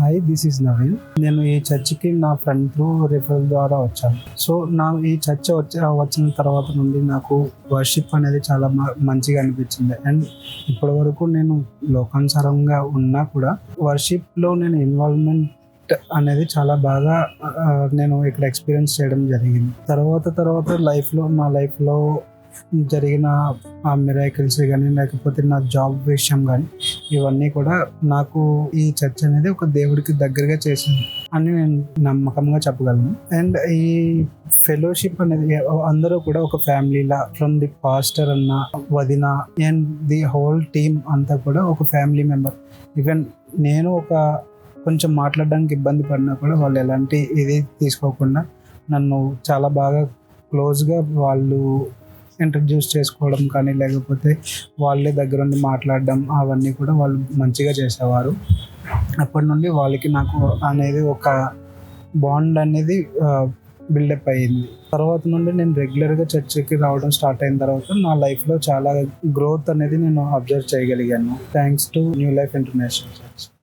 Hi, this is Naveen. నేను ఈ చర్చికి నా ఫ్రెండ్ త్రూ రిఫరల్ ద్వారా వచ్చాను. సో నా ఈ చర్చ్ వచ్చిన తర్వాత నుండి నాకు వర్షిప్ అనేది చాలా మంచిగా అనిపించింది. అండ్ ఇప్పటి వరకు నేను లోకానుసారంగా ఉన్నా కూడా వర్షిప్లో నేను ఇన్వాల్వ్మెంట్ అనేది చాలా బాగా నేను ఇక్కడ ఎక్స్పీరియన్స్ చేయడం జరిగింది. తర్వాత నా లైఫ్లో జరిగిన ఆ మిరాకిల్స్ కానీ, లేకపోతే నా జాబ్ విషయం కానీ, ఇవన్నీ కూడా నాకు ఈ చర్చ్ అనేది ఒక దేవుడికి దగ్గరగా చేసింది అని నేను నమ్మకంగా చెప్పగలను. అండ్ ఈ ఫెలోషిప్ అనేది అందరూ కూడా ఒక ఫ్యామిలీలా, ఫ్రమ్ ది పాస్టర్ అన్న, వదిన అండ్ ది హోల్ టీమ్ అంతా కూడా ఒక ఫ్యామిలీ మెంబర్. ఈవెన్ నేను కొంచెం మాట్లాడడానికి ఇబ్బంది పడినా కూడా వాళ్ళు ఎలాంటి ఇది తీసుకోకుండా నన్ను చాలా బాగా క్లోజ్గా వాళ్ళు ఇంట్రడ్యూస్ చేసుకోవడం కానీ, లేకపోతే వాళ్ళే దగ్గరుండి మాట్లాడడం, అవన్నీ కూడా వాళ్ళు మంచిగా చేసేవారు. అప్పటి నుండి వాళ్ళకి నాకు అనేది ఒక బాండ్ అనేది బిల్డప్ అయ్యింది. తర్వాత నుండి నేను రెగ్యులర్గా చర్చికి రావడం స్టార్ట్ అయిన తర్వాత నా లైఫ్లో చాలా గ్రోత్ అనేది నేను అబ్జర్వ్ చేయగలిగాను, thanks to new life international church.